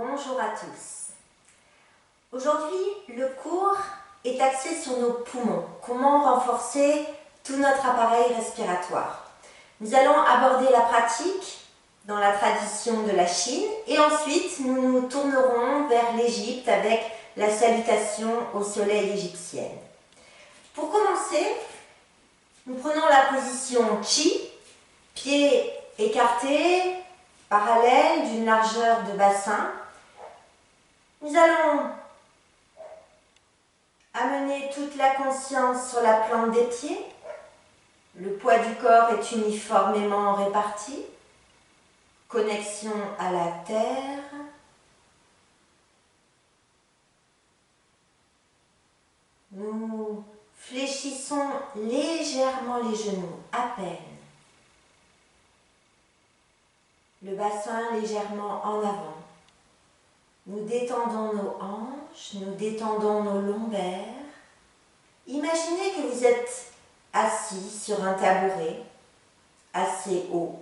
Bonjour à tous. Aujourd'hui, le cours est axé sur nos poumons. Comment renforcer tout notre appareil respiratoire. Nous allons aborder la pratique dans la tradition de la Chine et ensuite nous nous tournerons vers l'Égypte avec la salutation au soleil égyptienne. Pour commencer, nous prenons la position Chi, pieds écartés, parallèles d'une largeur de bassin. Nous allons amener toute la conscience sur la plante des pieds. Le poids du corps est uniformément réparti. Connexion à la terre. Nous fléchissons légèrement les genoux, à peine. Le bassin légèrement en avant. Nous détendons nos hanches, nous détendons nos lombaires. Imaginez que vous êtes assis sur un tabouret assez haut.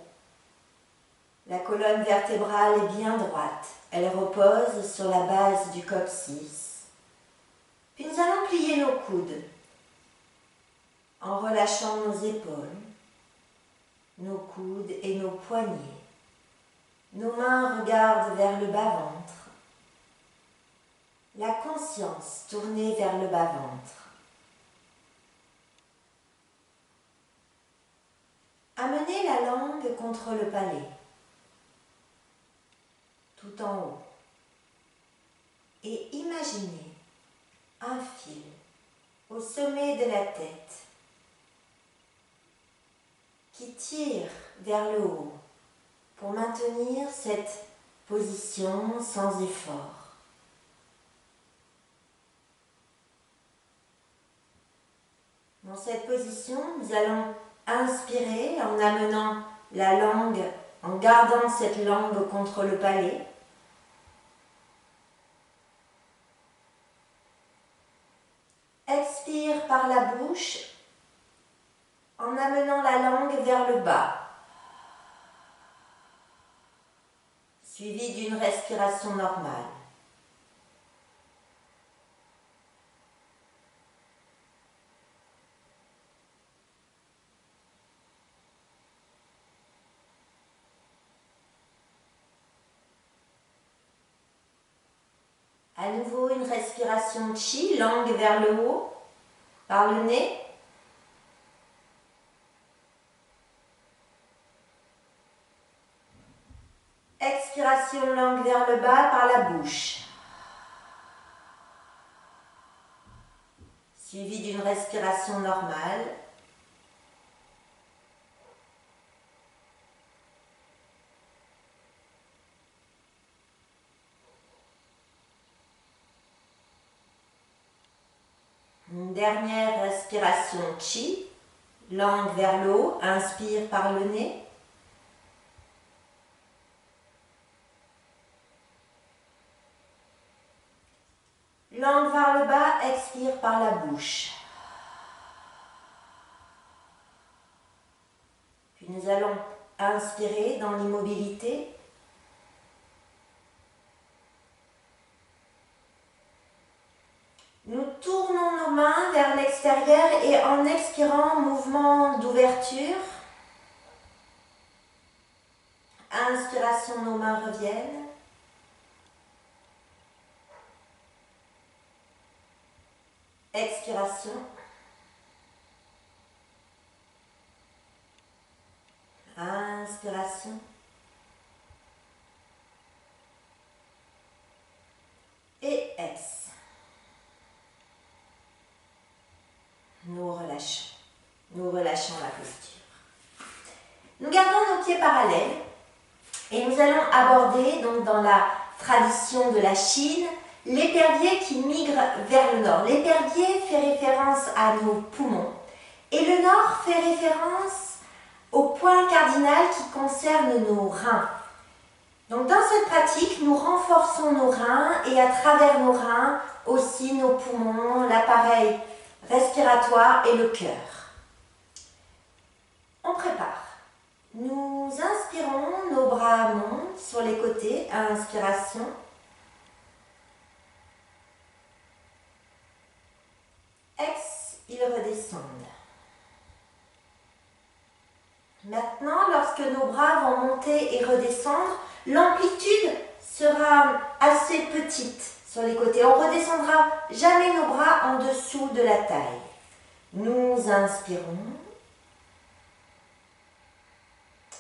La colonne vertébrale est bien droite. Elle repose sur la base du coccyx. Puis nous allons plier nos coudes en relâchant nos épaules, nos coudes et nos poignets. Nos mains regardent vers le bas-ventre. La conscience tournée vers le bas-ventre. Amenez la langue contre le palais, tout en haut. Et imaginez un fil au sommet de la tête qui tire vers le haut pour maintenir cette position sans effort. Dans cette position, nous allons inspirer en amenant la langue, en gardant cette langue contre le palais. Expire par la bouche en amenant la langue vers le bas, suivi d'une respiration normale. À nouveau, une respiration Chi, langue vers le haut, par le nez. Expiration, langue vers le bas, par la bouche. Suivi d'une respiration normale. Une dernière respiration Chi, langue vers le haut, inspire par le nez. Langue vers le bas, expire par la bouche. Puis nous allons inspirer dans l'immobilité. Nous tournons nos mains vers l'extérieur et en expirant, mouvement d'ouverture. Inspiration, nos mains reviennent. Expiration. Inspiration. Et ex. Nous relâchons la posture. Nous gardons nos pieds parallèles et nous allons aborder, donc dans la tradition de la Chine, l'épervier qui migre vers le nord. L'épervier fait référence à nos poumons et le nord fait référence au point cardinal qui concerne nos reins. Donc dans cette pratique, nous renforçons nos reins et à travers nos reins aussi nos poumons, l'appareil respiratoire et le cœur. On prépare. Nous inspirons, nos bras montent sur les côtés, inspiration. ils redescendent. Maintenant, lorsque nos bras vont monter et redescendre, l'amplitude sera assez petite sur les côtés. On ne redescendra jamais nos bras en dessous de la taille. Nous inspirons.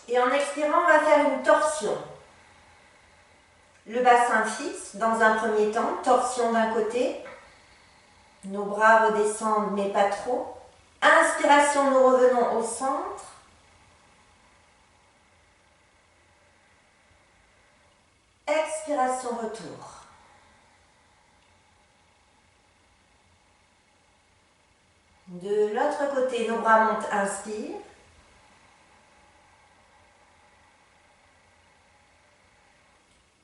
Et en expirant, on va faire une torsion. Le bassin fixe dans un premier temps, torsion d'un côté. Nos bras redescendent mais pas trop. Inspiration, nous revenons au centre. Expiration, retour. De l'autre côté, nos bras montent, inspire.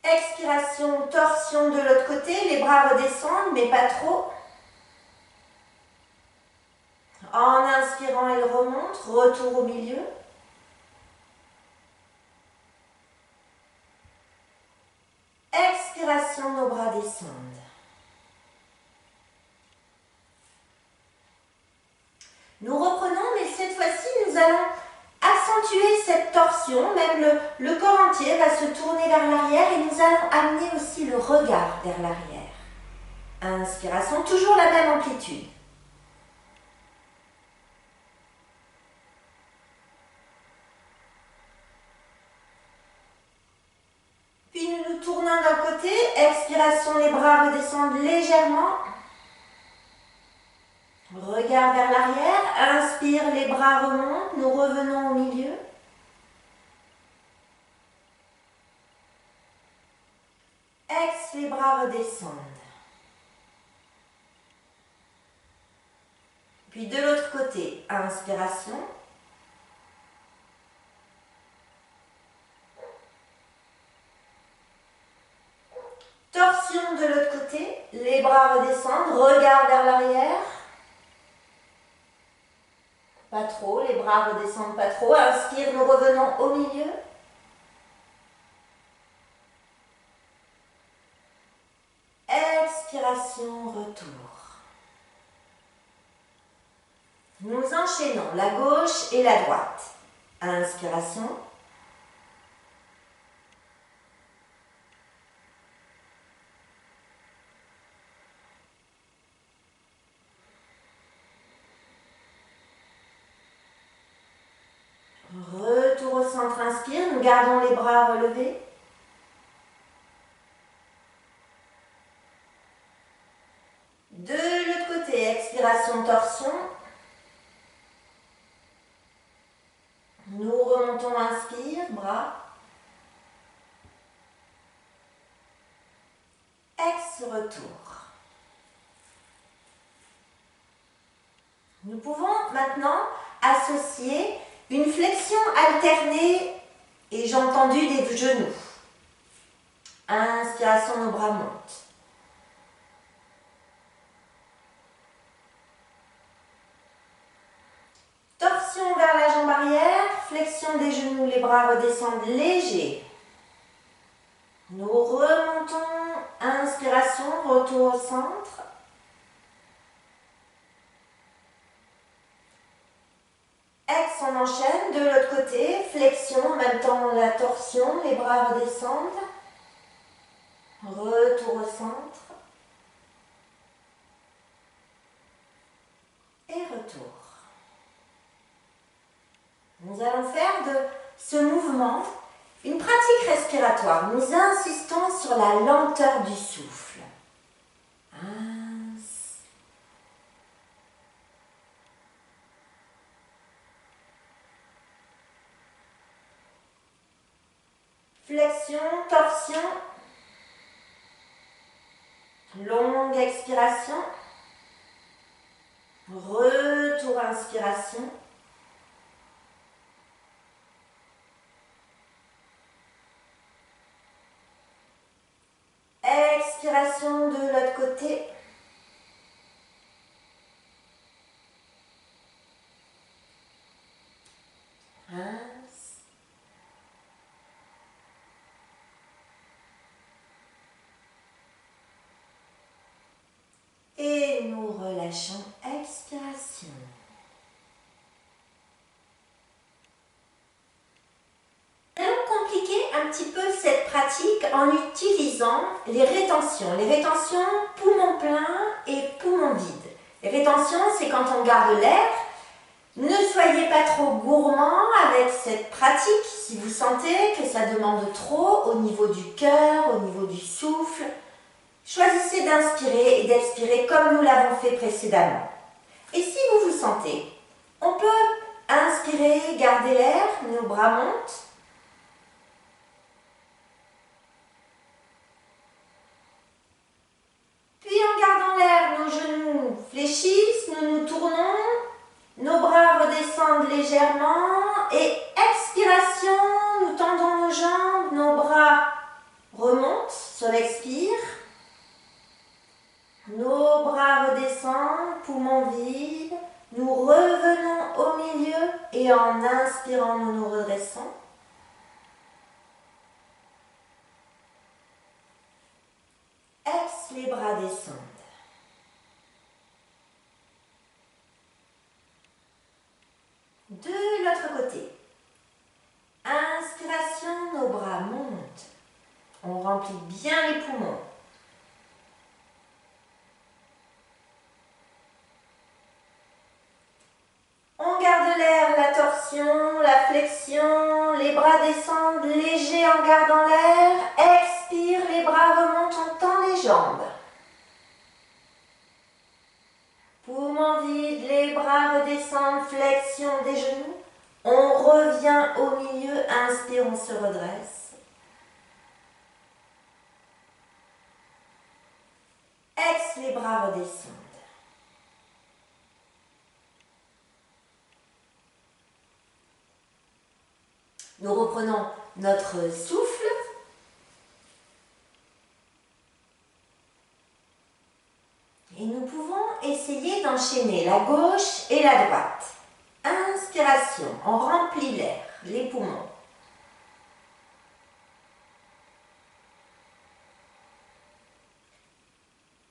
Expiration, torsion de l'autre côté, les bras redescendent mais pas trop. En inspirant, ils remontent, retour au milieu. Expiration, nos bras descendent. Nous reprenons, mais cette fois-ci, nous allons accentuer cette torsion, même le corps entier va se tourner vers l'arrière et nous allons amener aussi le regard vers l'arrière. Inspiration, toujours la même amplitude. Puis nous nous tournons d'un côté, expiration, les bras redescendent légèrement. Regard vers l'arrière, inspire, les bras remontent, nous revenons au milieu. Ex, les bras redescendent. Puis de l'autre côté, inspiration. Torsion de l'autre côté, les bras redescendent, regard vers l'arrière. Pas trop, les bras redescendent pas trop. Inspire, nous revenons au milieu. Expiration, retour. Nous enchaînons la gauche et la droite. Inspiration. Retour au centre, inspire. Nous gardons les bras relevés. De l'autre côté, expiration, torsion. Nous remontons, inspire, bras. Ex, retour. Nous pouvons maintenant associer une flexion alternée, et j'ai entendu des genoux. Inspiration, nos bras montent. Torsion vers la jambe arrière, flexion des genoux, les bras redescendent légers. Nous remontons, inspiration, retour au centre. Ex, on enchaîne, de l'autre côté, flexion, en même temps la torsion, les bras redescendent. Retour au centre. Et retour. Nous allons faire de ce mouvement une pratique respiratoire. Nous insistons sur la lenteur du souffle. Flexion, torsion. Longue expiration. Retour, inspiration. Expiration de l'autre côté. Et nous relâchons, expiration. pratique en utilisant les rétentions. Les rétentions poumon plein et poumon vide. Les rétentions, c'est quand on garde l'air. Ne soyez pas trop gourmand avec cette pratique si vous sentez que ça demande trop au niveau du cœur, au niveau du souffle. Choisissez d'inspirer et d'expirer comme nous l'avons fait précédemment. Et si vous vous sentez, on peut inspirer, garder l'air, nos bras montent. Puis en gardant l'air, nos genoux fléchissent, nous nous tournons, nos bras redescendent légèrement et expiration, nous tendons nos jambes, nos bras remontent sur l'expire. Nos bras redescendent, poumons vides, nous revenons au milieu et en inspirant, nous nous redressons. Les bras descendent. De l'autre côté. Inspiration, nos bras montent. On remplit bien les poumons. On garde l'air, la torsion, la flexion, les bras descendent légers en gardant l'air. Expire, les bras remontent, on tend les jambes. Poumon vide, les bras redescendent, flexion des genoux. On revient au milieu, inspire, on se redresse. Ex, les bras redescendent. Nous reprenons notre souffle. Et nous pouvons essayer d'enchaîner la gauche et la droite. Inspiration, on remplit l'air, les poumons.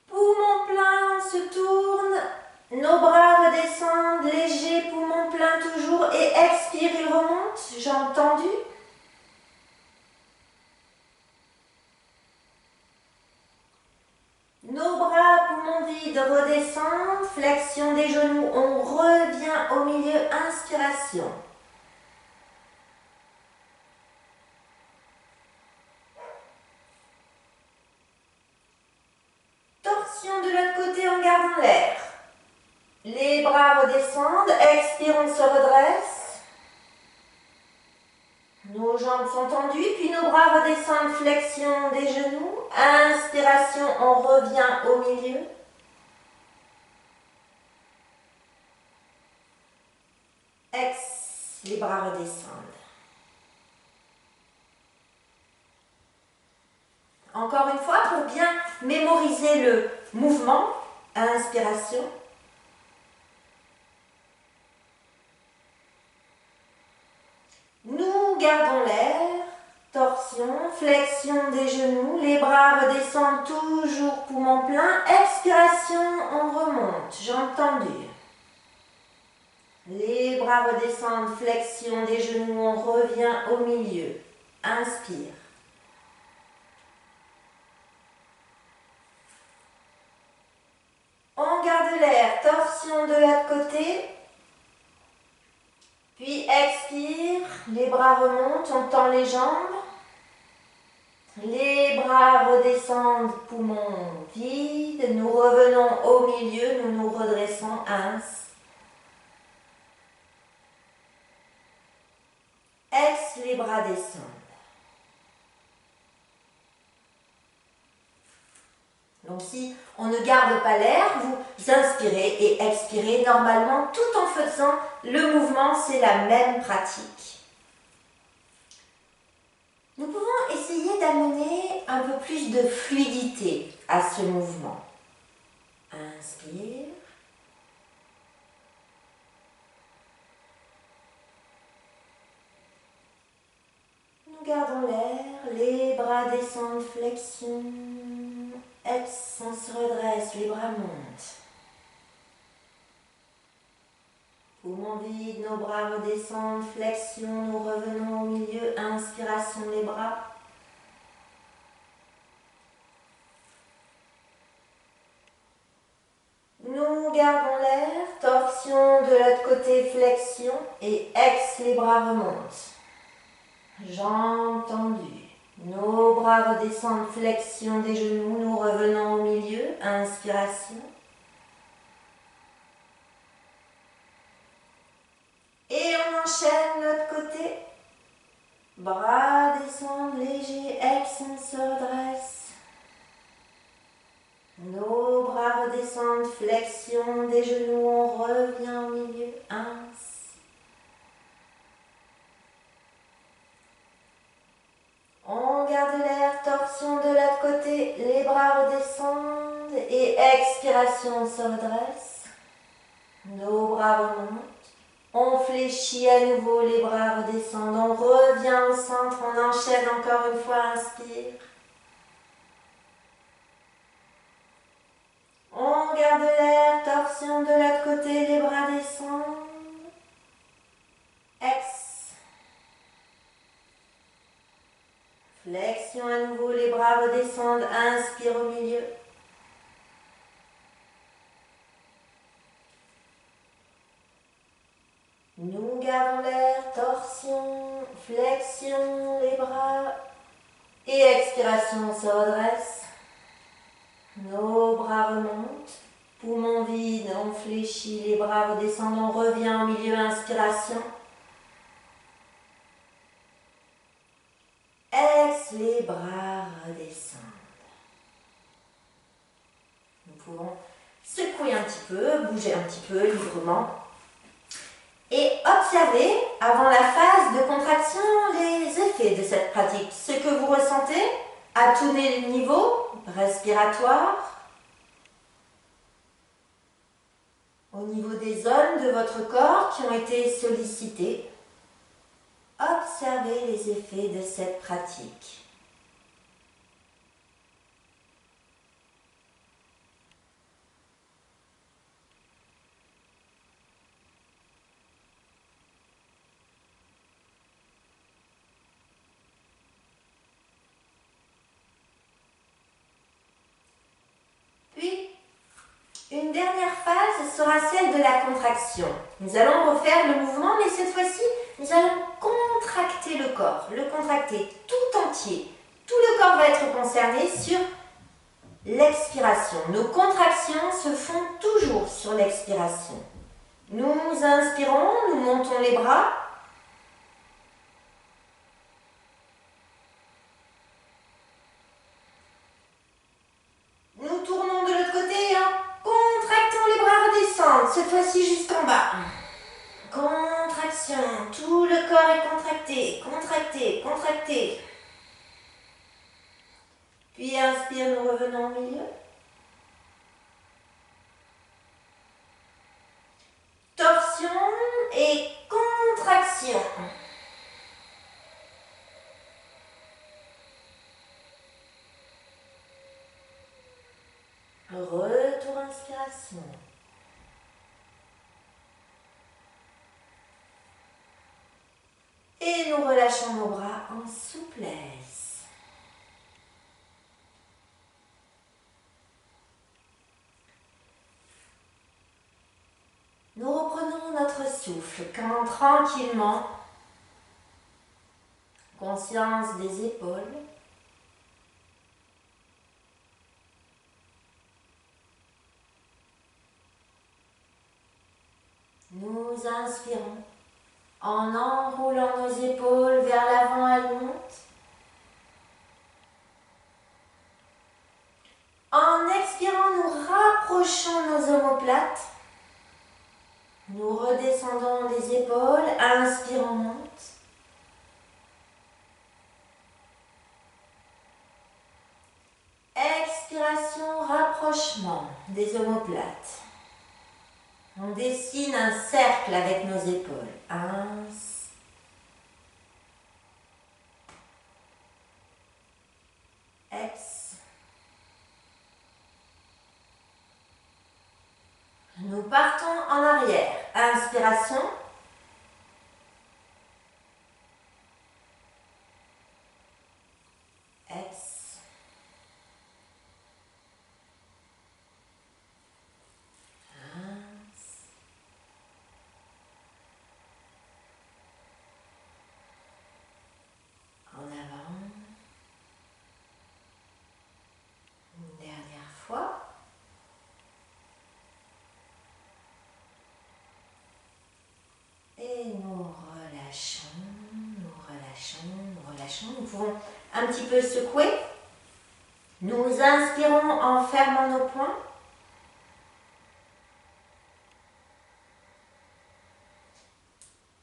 Poumon plein, on se tourne. Nos bras redescendent, léger, poumon plein toujours. Et expire, il remonte, jambes tendues. Nos bras, poumons vides, redescendent, flexion des genoux, on revient au milieu, inspiration. Torsion de l'autre côté en gardant l'air. Les bras redescendent, expire, on se redresse. Nos jambes sont tendues, puis nos bras redescendent, flexion des genoux. Inspiration, on revient au milieu. Ex, les bras redescendent. Encore une fois, pour bien mémoriser le mouvement, inspiration. Nous gardons l'air, torsion, flexion des genoux, les bras redescendent toujours, poumon plein, expiration, on remonte, jambes tendues. Les bras redescendent, flexion des genoux, on revient au milieu, inspire. On garde l'air, torsion de l'autre côté. Puis expire, les bras remontent, on tend les jambes. Les bras redescendent, poumons vides. Nous revenons au milieu, nous nous redressons, ins. Ex, les bras descendent. Donc si on ne garde pas l'air, vous inspirez et expirez normalement tout en faisant le mouvement, c'est la même pratique. Nous pouvons essayer d'amener un peu plus de fluidité à ce mouvement. Inspire. Nous gardons l'air, les bras descendent, flexion. Ex, on se redresse, les bras montent. Poumon vide, nos bras redescendent, flexion, nous revenons au milieu, inspiration, les bras. gardons l'air, torsion de l'autre côté, flexion et ex, les bras remontent. Jambes tendues. Nos bras redescendent, flexion des genoux, nous revenons au milieu, inspiration. Et on enchaîne l'autre côté. Bras descendent légers, ex, on se redresse. Nos bras redescendent, flexion des genoux, on revient au milieu, ins. On garde l'air, torsion de l'autre côté, les bras redescendent et expiration, on se redresse. Nos bras remontent. On fléchit à nouveau, les bras redescendent, on revient au centre, on enchaîne encore une fois, inspire. On garde l'air, torsion de l'autre côté, les bras descendent. Ex. Flexion à nouveau, les bras redescendent, inspire au milieu. Nous gardons l'air, torsion, flexion, les bras et expiration, on se redresse. Nos bras remontent, poumons vides, on fléchit, les bras redescendent, on revient au milieu, inspiration. Ex, les bras redescendent. Nous pouvons secouer un petit peu, bouger un petit peu librement. Et observez, avant la phase de contraction, les effets de cette pratique. Ce que vous ressentez à tous les niveaux respiratoires, au niveau des zones de votre corps qui ont été sollicitées. Observez les effets de cette pratique. Une dernière phase sera celle de la contraction. Nous allons refaire le mouvement, mais cette fois-ci, nous allons contracter le corps, le contracter tout entier. Tout le corps va être concerné sur l'expiration. Nos contractions se font toujours sur l'expiration. Nous inspirons, nous montons les bras. Nous tournons de l'autre côté en contractant les bras redescendent, cette fois-ci jusqu'en bas. Contraction, tout le corps est contracté, contracté, contracté. Puis inspire, nous revenons au milieu. Torsion et contraction. Retour inspiration. Et nous relâchons nos bras en souplesse. Nous reprenons notre souffle quand tranquillement, conscience des épaules, nous inspirons en enroulant nos épaules vers l'avant, elles montent. En expirant, nous rapprochons nos omoplates. Nous redescendons les épaules, inspire, on monte. Expiration, rapprochement des omoplates. On dessine un cercle avec nos épaules. Ex. Nous partons en arrière. Inspiration. Ex. relâchant. Nous pouvons un petit peu secouer. Nous inspirons en fermant nos poings.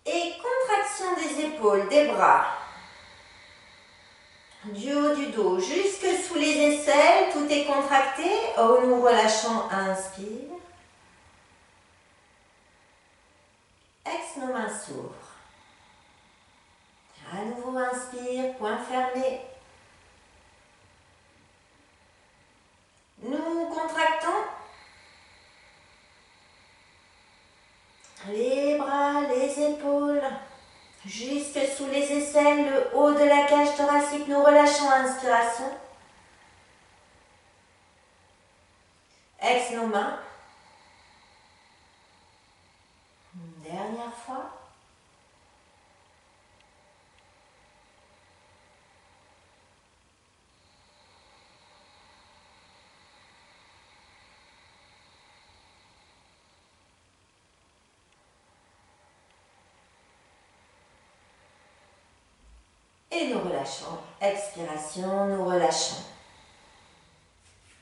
Et contraction des épaules, des bras. Du haut du dos jusque sous les aisselles, tout est contracté. Oh, nous relâchons, inspire. Ex, nos mains s'ouvrent. À nouveau, inspire, poings fermés. Nous contractons les bras, les épaules, jusque sous les aisselles, le haut de la cage thoracique. Nous relâchons, inspiration. Ex, nos mains. Une dernière fois. Et nous relâchons. Expiration, nous relâchons.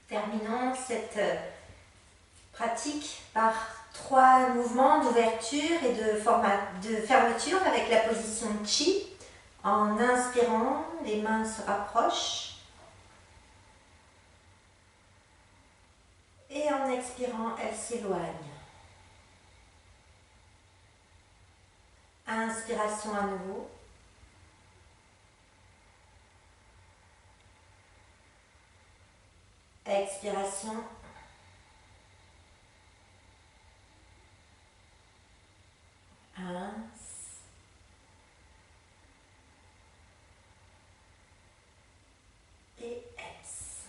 Terminons cette pratique par 3 mouvements d'ouverture et de fermeture avec la position Chi. En inspirant, les mains se rapprochent. Et en expirant, elles s'éloignent. Inspiration à nouveau. Expiration. Ins. Et ex.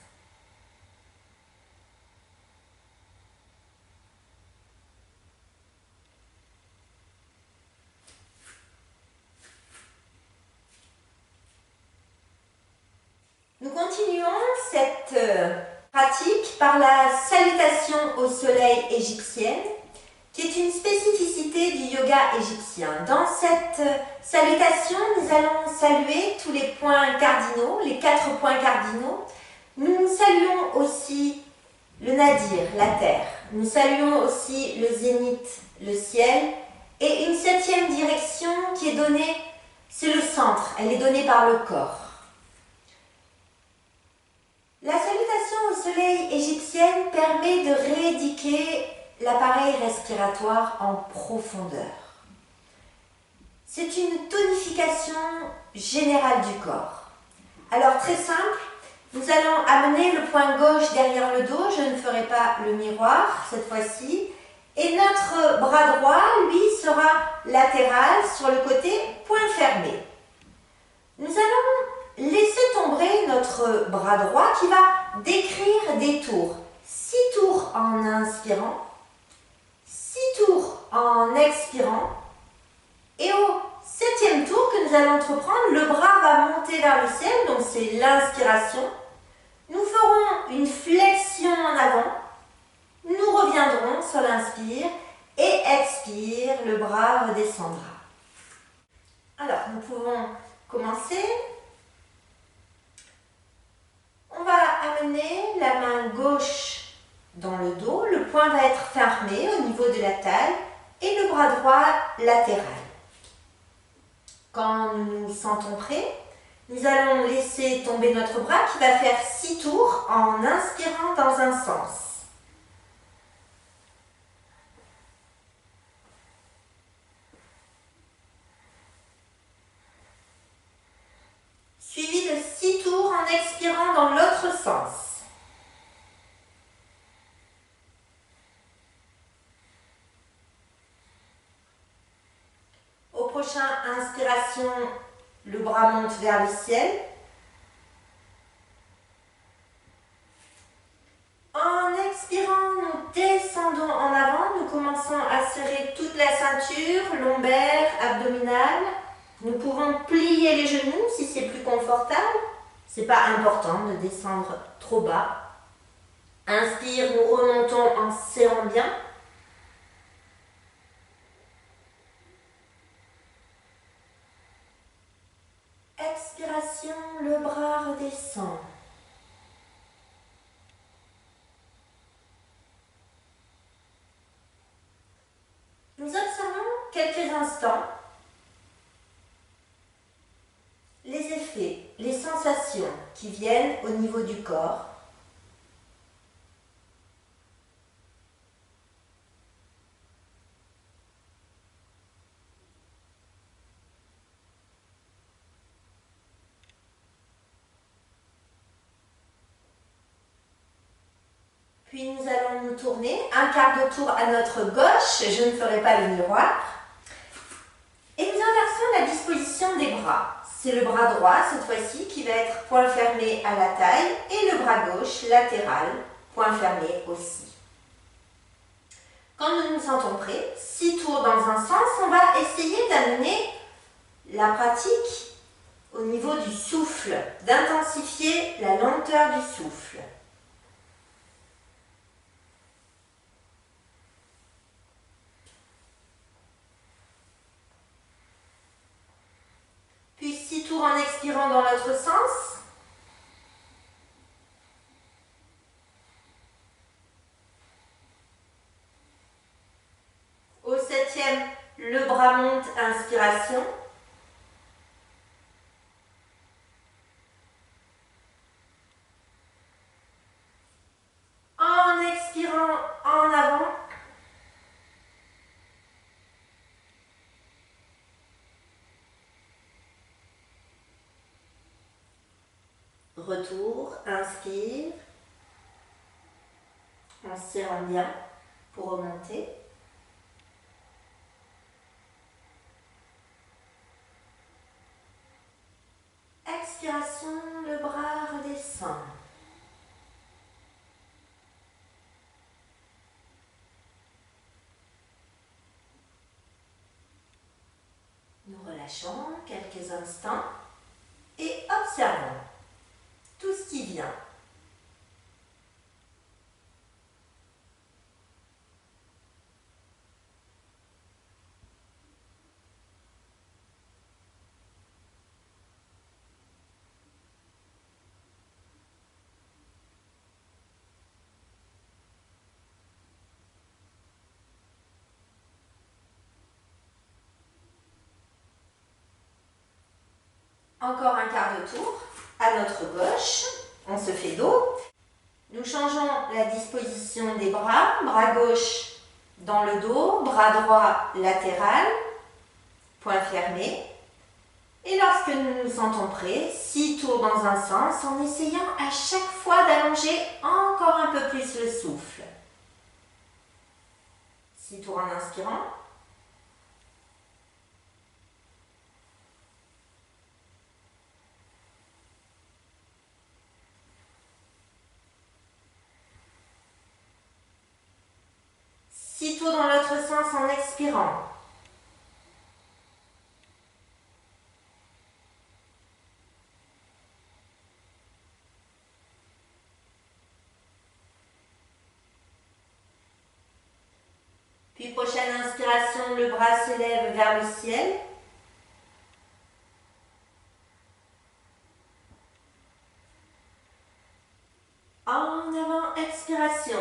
Nous continuons cette pratique par la salutation au soleil égyptienne, qui est une spécificité du yoga égyptien. Dans cette salutation, nous allons saluer tous les points cardinaux, les 4 points cardinaux. Nous saluons aussi le nadir, la terre. Nous saluons aussi le zénith, le ciel. Et une 7e direction qui est donnée, c'est le centre. Elle est donnée par le corps. La salutation au soleil égyptienne permet de rééduquer l'appareil respiratoire en profondeur. C'est une tonification générale du corps. Alors très simple, nous allons amener le poing gauche derrière le dos, je ne ferai pas le miroir cette fois-ci, et notre bras droit, lui, sera latéral sur le côté, poing fermé. Nous allons laisser tomber notre bras droit qui va décrire des tours. 6 tours en inspirant, 6 tours en expirant, et au 7e tour que nous allons entreprendre, le bras va monter vers le ciel, donc c'est l'inspiration. Nous ferons une flexion en avant, nous reviendrons sur l'inspire et expire, le bras redescendra. Alors, nous pouvons commencer. On va amener la main gauche dans le dos, le poing va être fermé au niveau de la taille et le bras droit latéral. Quand nous nous sentons prêts, nous allons laisser tomber notre bras qui va faire 6 tours en inspirant dans un sens. Suivi de 6 tours en expirant dans l'autre sens. Au prochain inspiration, le bras monte vers le ciel. En expirant, nous descendons en avant. Nous commençons à serrer toute la ceinture, lombaire, abdominale. Nous pouvons plier les genoux si c'est plus confortable. Ce n'est pas important de descendre trop bas. Inspire, nous remontons en serrant bien. Expiration, le bras redescend. Nous observons quelques instants les effets, les sensations qui viennent au niveau du corps. Puis nous allons nous tourner un quart de tour à notre gauche, je ne ferai pas le miroir. Et nous inversons la disposition des bras. C'est le bras droit cette fois-ci qui va être point fermé à la taille et le bras gauche latéral, point fermé aussi. Quand nous nous sentons prêts, 6 tours dans un sens, on va essayer d'amener la pratique au niveau du souffle, d'intensifier la lenteur du souffle. Puis 6 tours en expirant dans l'autre sens. Au 7e, le bras monte, inspiration. En expirant en avant. Retour, inspire, en serrant bien pour remonter. Expiration, le bras redescend. Nous relâchons quelques instants et observons tout ce qui vient. Encore un quart de tour à notre gauche, on se fait dos. Nous changeons la disposition des bras, bras gauche dans le dos, bras droit latéral, point fermé. Et lorsque nous nous sentons prêts, 6 tours dans un sens en essayant à chaque fois d'allonger encore un peu plus le souffle. 6 tours en inspirant. Six tours dans l'autre sens en expirant. Puis prochaine inspiration, le bras se lève vers le ciel. En avant, expiration.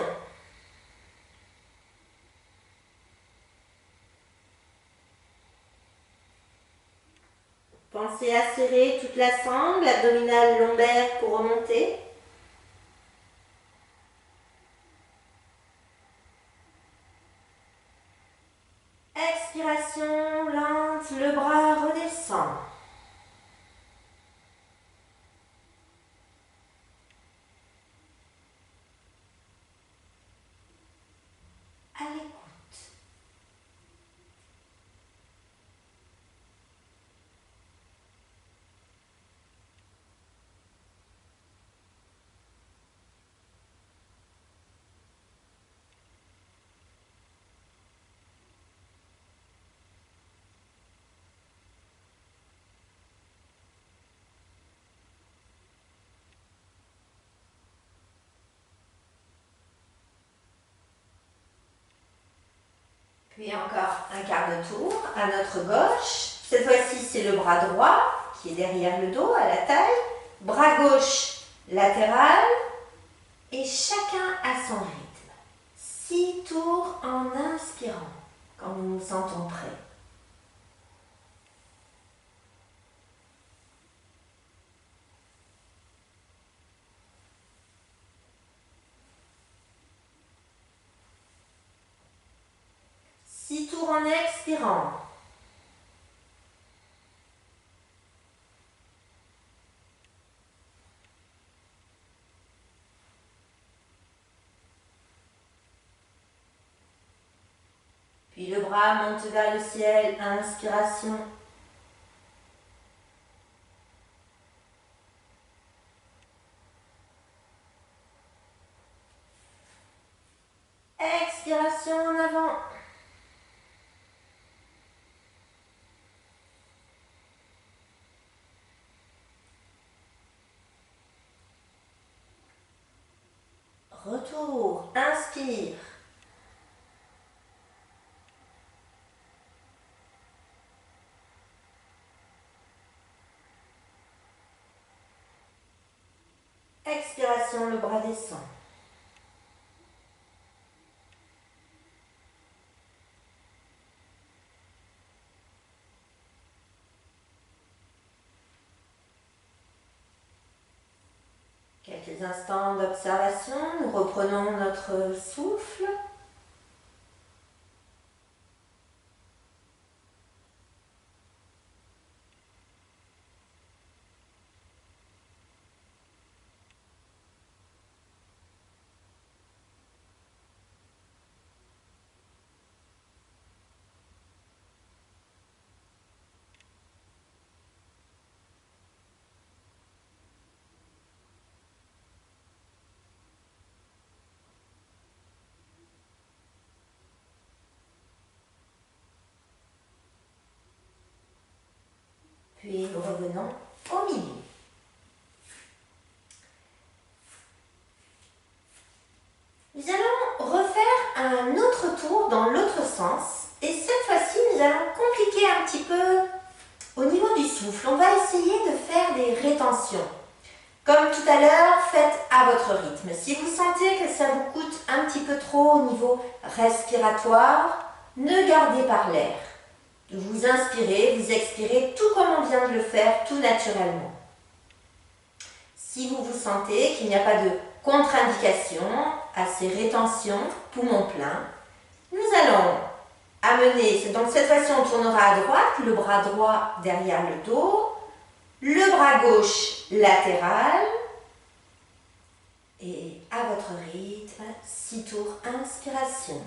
Pensez à serrer toute la sangle, abdominale, lombaire pour remonter. Expiration lente, le bras redescend. À l'écoute. Puis encore un quart de tour à notre gauche. Cette fois-ci, c'est le bras droit qui est derrière le dos, à la taille, bras gauche latéral, et chacun à son rythme. 6 tours en inspirant, quand nous nous sentons prêts. Six tours en expirant. Puis le bras monte vers le ciel, inspiration. Expiration en avant. Retour, inspire. Expiration, le bras descend. Quelques instants d'observation, nous reprenons notre souffle. Puis nous revenons au milieu. Nous allons refaire un autre tour dans l'autre sens. Et cette fois-ci, nous allons compliquer un petit peu au niveau du souffle. On va essayer de faire des rétentions. Comme tout à l'heure, faites à votre rythme. Si vous sentez que ça vous coûte un petit peu trop au niveau respiratoire, ne gardez pas l'air. Vous inspirez, vous expirez, tout comme on vient de le faire, tout naturellement. Si vous vous sentez qu'il n'y a pas de contre-indication à ces rétentions, poumons pleins, nous allons amener, donc cette fois-ci on tournera à droite, le bras droit derrière le dos, le bras gauche latéral, et à votre rythme, 6 tours, inspiration.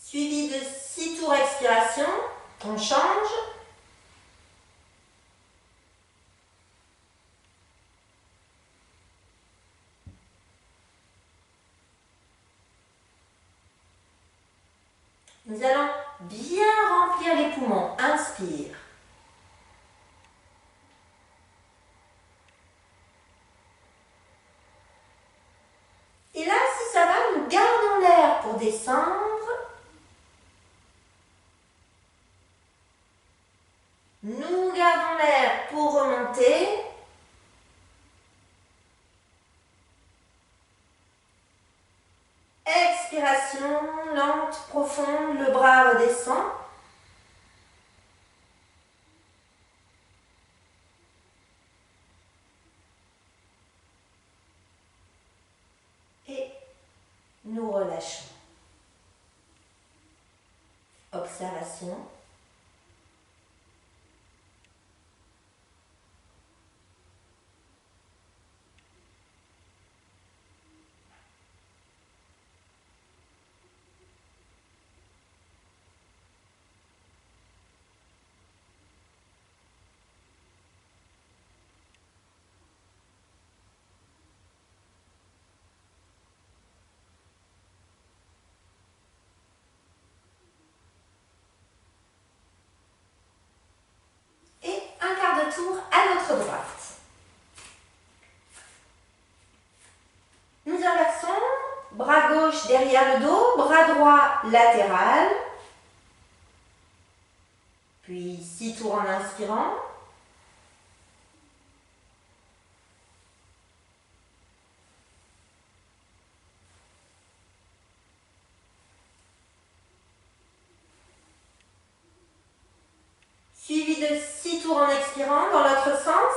Suivi de 6 tours expiration, on change. Nous allons bien remplir les poumons. Inspire. Et là, si ça va, nous gardons l'air pour descendre. Nous gardons l'air pour remonter. Expiration, lente, profonde, le bras redescend. Et nous relâchons. Observation. Tour à notre droite. derrière le dos, bras droit latéral. Puis 6 tours en inspirant. Suivi de 6 tours en expirant dans l'autre sens.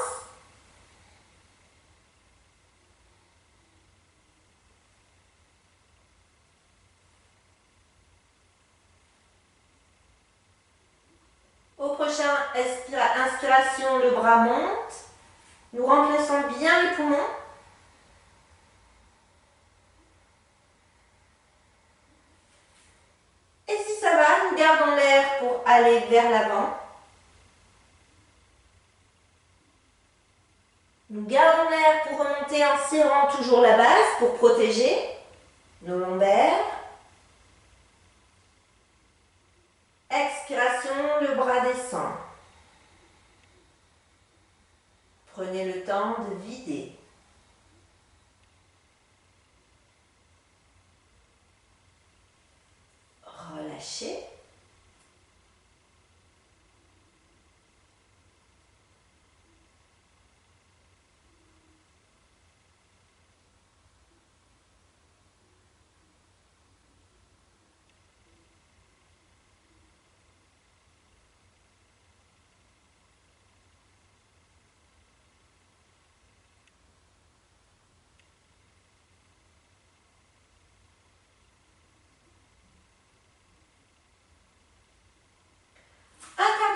Au prochain inspiration, le bras monte. Nous remplaçons bien les poumons. Et si ça va, nous gardons l'air pour aller vers l'avant. Nous gardons l'air pour remonter en serrant toujours la base pour protéger nos lombaires. Expiration, le bras descend. Prenez le temps de vider. Relâchez.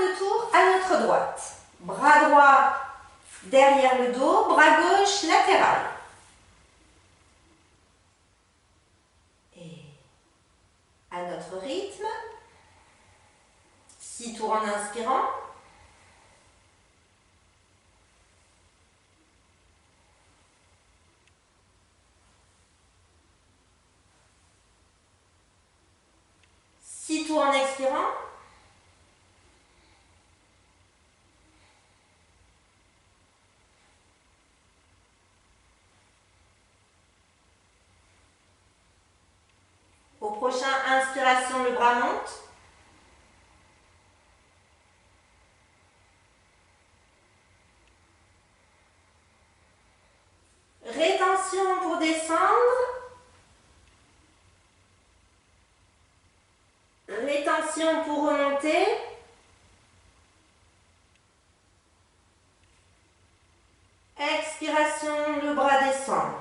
De tour à notre droite. Bras droit derrière le dos, bras gauche latéral. Et à notre rythme, 6 tours en inspirant. Six tours en expirant. Au prochain inspiration, le bras monte. Rétention pour descendre. Rétention pour remonter. Expiration, le bras descend.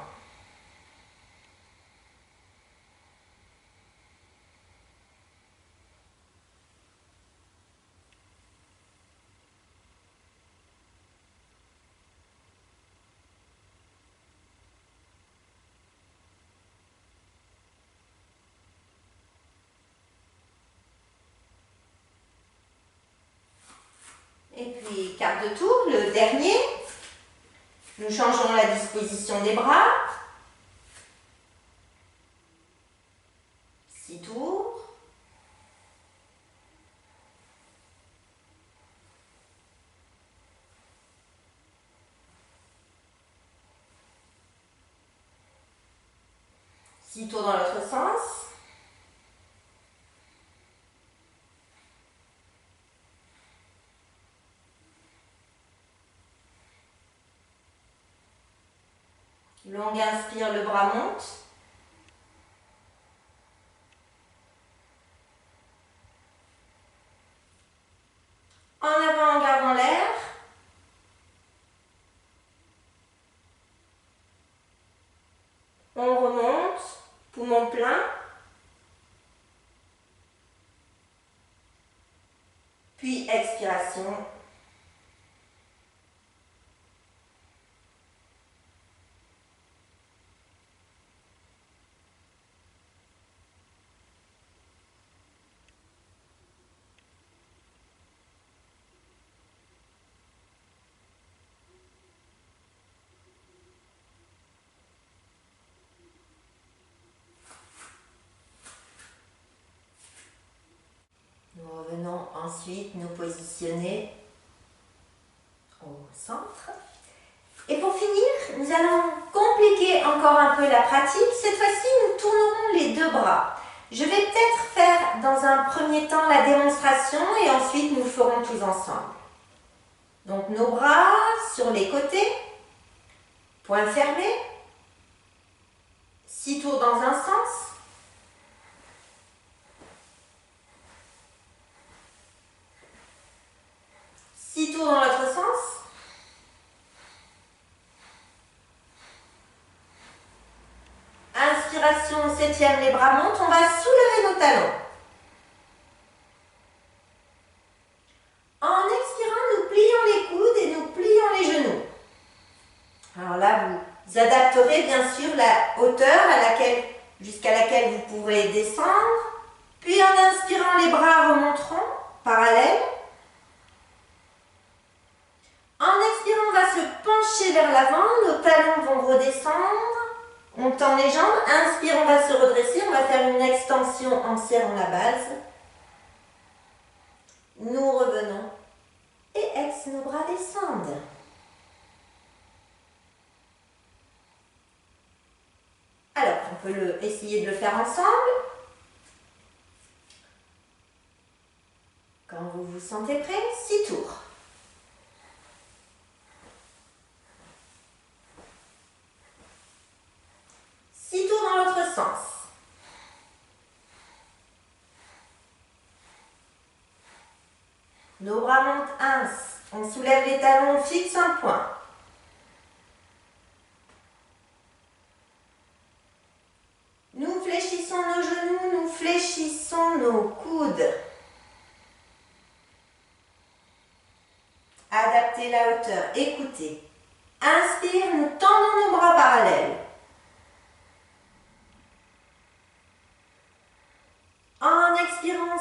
Et puis, quart de tour, le dernier. Nous changeons la disposition des bras. 6 tours. Six tours dans l'autre sens. Longue inspire, le bras monte. En avant en gardant l'air. On remonte, poumon plein. Puis expiration. Nous revenons ensuite nous positionner au centre Et pour finir, nous allons compliquer encore un peu la pratique. Cette fois-ci, nous tournerons les deux bras. Je vais peut-être faire dans un premier temps la démonstration et ensuite nous le ferons tous ensemble. Donc nos bras sur les côtés, poings fermés, 6 tours dans un sens. Six tours dans l'autre sens. Inspiration, 7e, les bras montent. On va soulever nos talons. En expirant, nous plions les coudes et nous plions les genoux. Alors là, vous adapterez bien sûr la hauteur jusqu'à laquelle vous pourrez descendre. Puis en inspirant, les bras remonteront parallèles. En expirant, on va se pencher vers l'avant. Nos talons vont redescendre. On tend les jambes, inspire, on va se redresser, on va faire une extension en serrant la base. Nous revenons et ex, nos bras descendent. Alors, on peut essayer de le faire ensemble. Quand vous vous sentez prêt, 6 tours. Dans l'autre sens. Nos bras montent 1. On soulève les talons, on fixe un point. Nous fléchissons nos genoux, nous fléchissons nos coudes. Adaptez la hauteur, écoutez. Inspire, nous tendons nos bras parallèles. En expirant,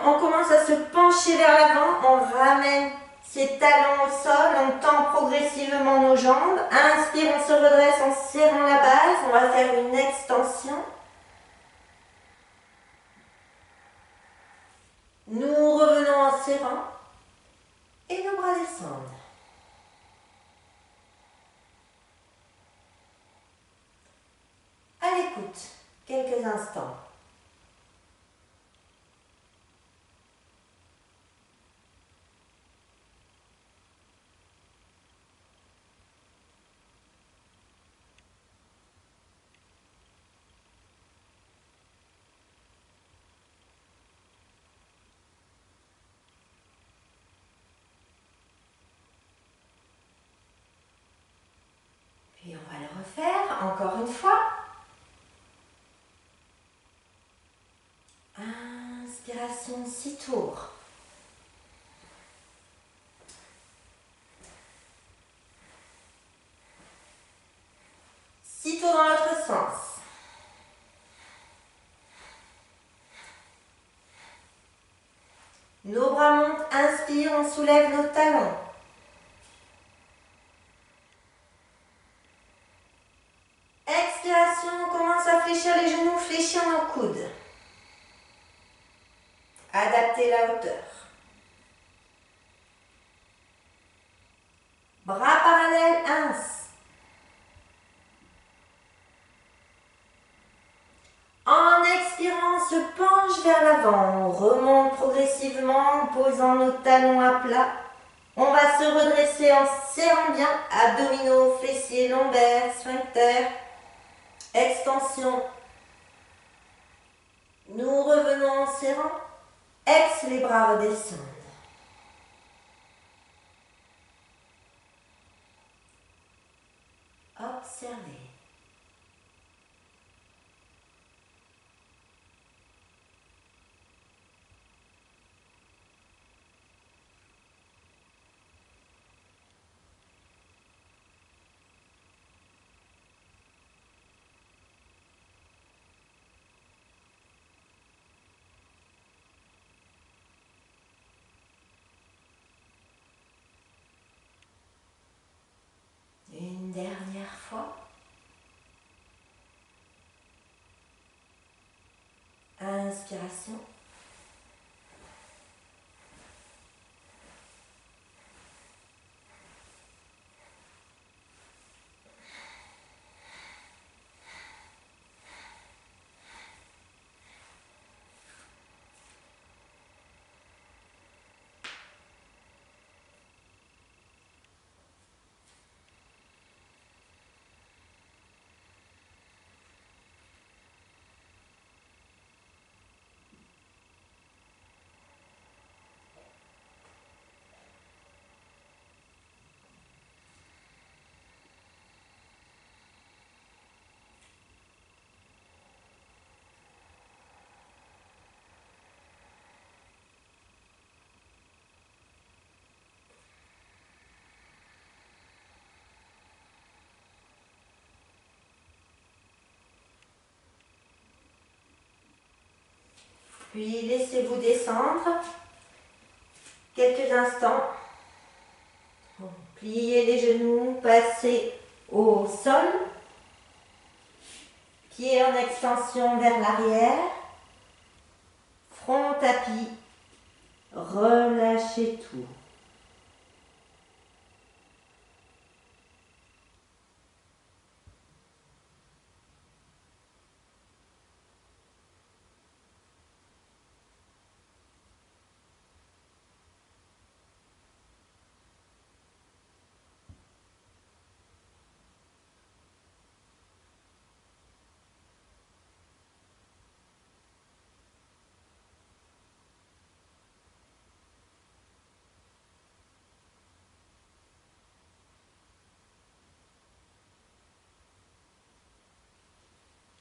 on commence à se pencher vers l'avant, on ramène ses talons au sol, on tend progressivement nos jambes. Inspire, on se redresse en serrant la base, on va faire une extension. Nous revenons en serrant et nos bras descendent. À l'écoute, quelques instants. Puis on va le refaire encore une fois. Inspiration, 6 tours. Six tours dans l'autre sens. Nos bras montent, inspire, on soulève nos talons. Expiration, on commence à fléchir les genoux, fléchir nos coudes. Adaptez la hauteur. Bras parallèles, 1. En expirant, on se penche vers l'avant. On remonte progressivement en posant nos talons à plat. On va se redresser en serrant bien abdominaux, fessiers, lombaires, sphincter. Extension. Nous revenons en serrant. Ex, les bras redescendent. Observez. Une dernière fois. Inspiration. Puis laissez-vous descendre quelques instants. Pliez les genoux, passez au sol. Pieds en extension vers l'arrière. Front tapis. Relâchez tout.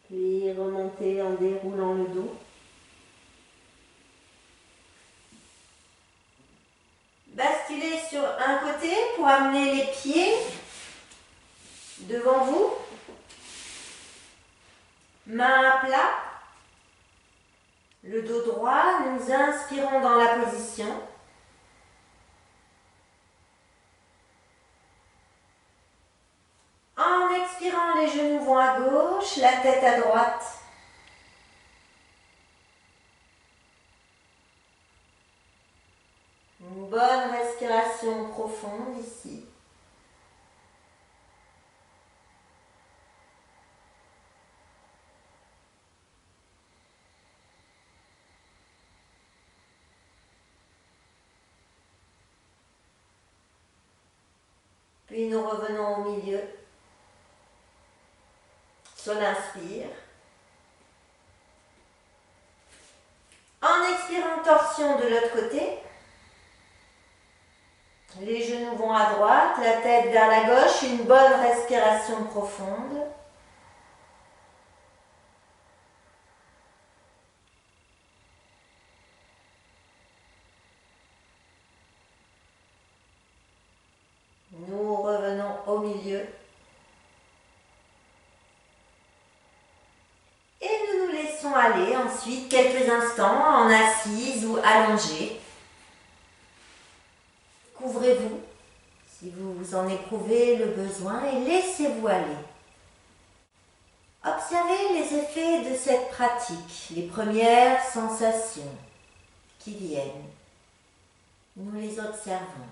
Puis remontez en déroulant le dos. Basculez sur un côté pour amener les pieds devant vous. Main à plat. Le dos droit. Nous inspirons dans la position. En expirant, les genoux vont à gauche, la tête à droite. Une bonne respiration profonde ici. Puis nous revenons au milieu. Sur l'inspire. En expirant, torsion de l'autre côté. Les genoux vont à droite, la tête vers la gauche, une bonne respiration profonde. Nous revenons au milieu. Et nous nous laissons aller ensuite quelques instants en assise ou allongée. Couvrez-vous si vous en éprouvez le besoin et laissez-vous aller. Observez les effets de cette pratique, les premières sensations qui viennent. Nous les observons.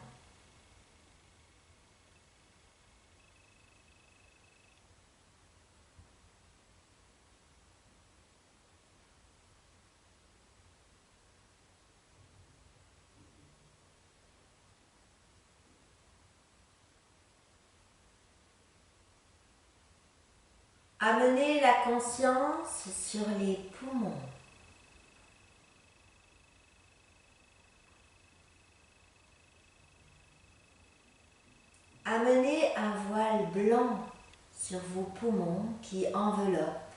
Amenez la conscience sur les poumons. Amenez un voile blanc sur vos poumons qui enveloppe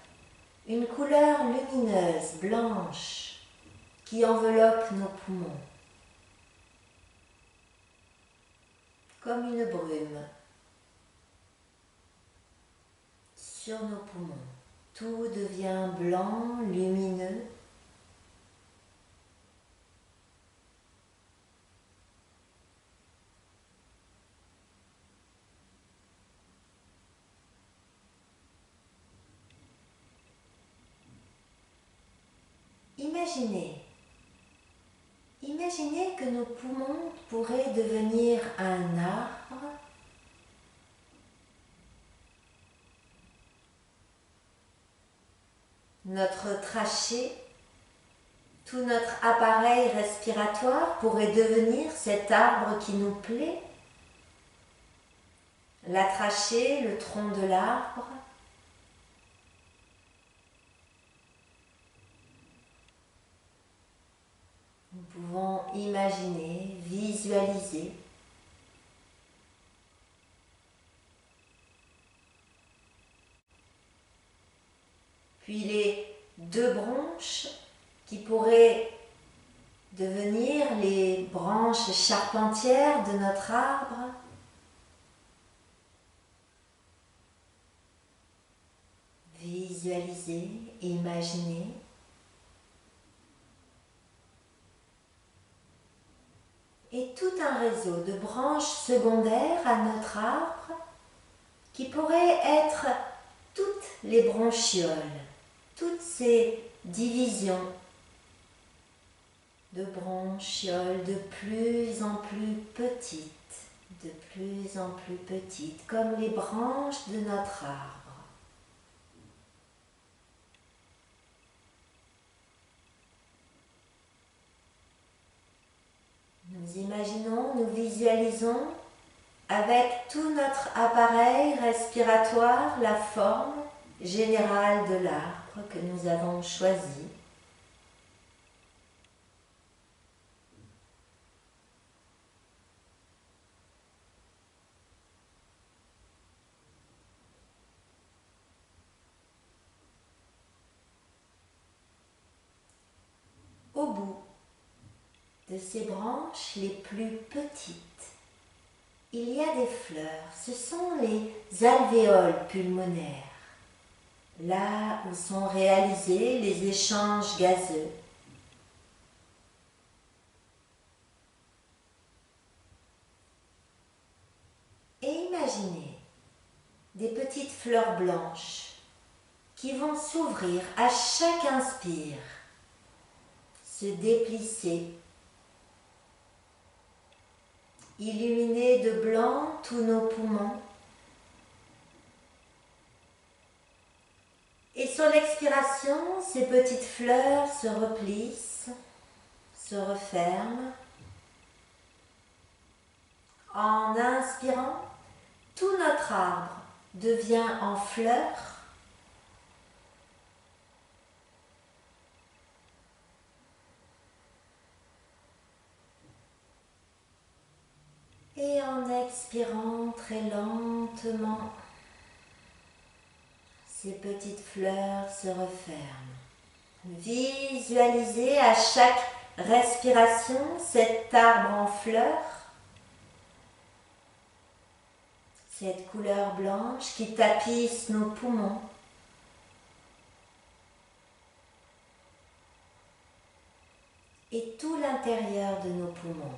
une couleur lumineuse, blanche, qui enveloppe nos poumons, comme une brume. Sur nos poumons, tout devient blanc, lumineux. Imaginez que nos poumons pourraient devenir un arbre. Notre trachée, tout notre appareil respiratoire pourrait devenir cet arbre qui nous plaît. La trachée, le tronc de l'arbre. Nous pouvons imaginer, visualiser. Puis les deux branches qui pourraient devenir les branches charpentières de notre arbre. Visualisez, imaginez. et tout un réseau de branches secondaires à notre arbre qui pourraient être toutes les bronchioles, toutes ces divisions de bronchioles de plus en plus petites, de plus en plus petites, comme les branches de notre arbre. Nous imaginons, nous visualisons avec tout notre appareil respiratoire la forme générale de l'arbre que nous avons choisi. Au bout de ces branches les plus petites, il y a des fleurs. Ce sont les alvéoles pulmonaires, là où sont réalisés les échanges gazeux. Et imaginez des petites fleurs blanches qui vont s'ouvrir à chaque inspire, se déplisser, illuminer de blanc tous nos poumons. Et sur l'expiration, ces petites fleurs se replissent, se referment. En inspirant, tout notre arbre devient en fleurs. Et en expirant très lentement, ces petites fleurs se referment. Visualisez à chaque respiration cet arbre en fleurs, cette couleur blanche qui tapisse nos poumons. Et tout l'intérieur de nos poumons.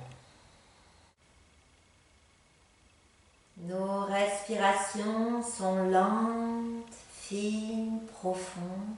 Nos respirations sont lentes, fines, profondes.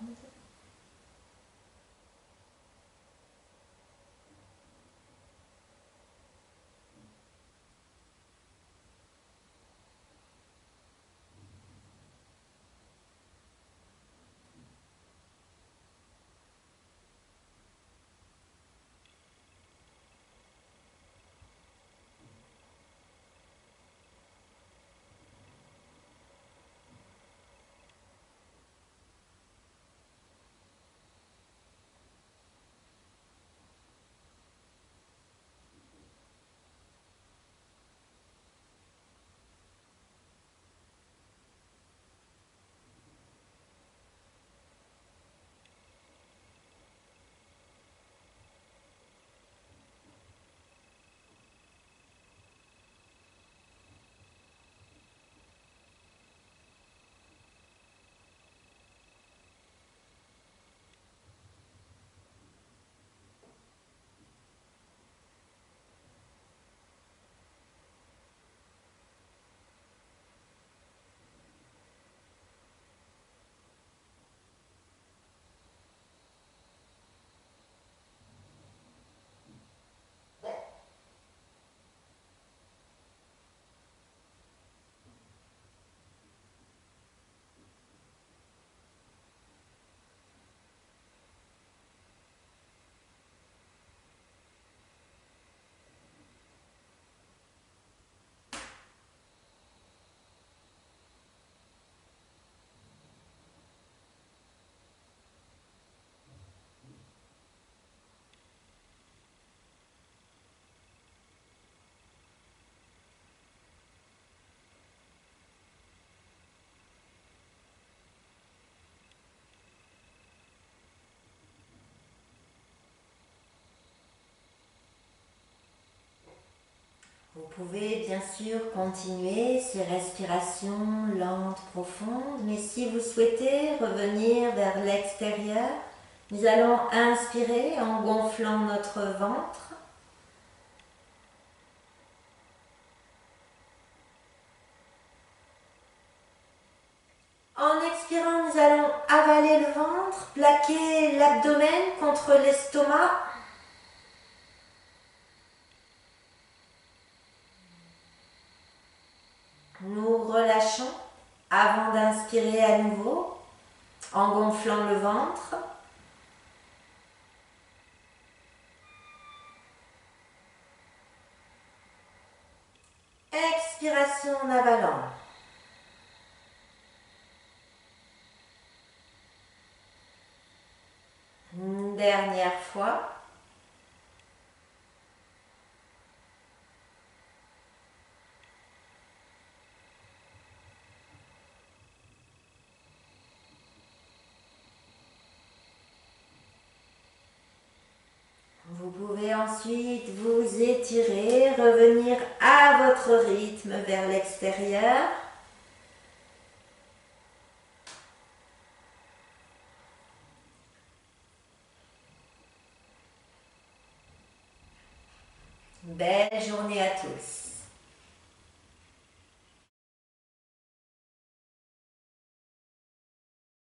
Vous pouvez bien sûr continuer ces respirations lentes, profondes, mais si vous souhaitez revenir vers l'extérieur, nous allons inspirer en gonflant notre ventre. plaquez l'abdomen contre l'estomac. Nous relâchons avant d'inspirer à nouveau en gonflant le ventre. Expiration en avalant. Une dernière fois. Vous pouvez ensuite vous étirer, revenir à votre rythme vers l'extérieur. Belle journée à tous.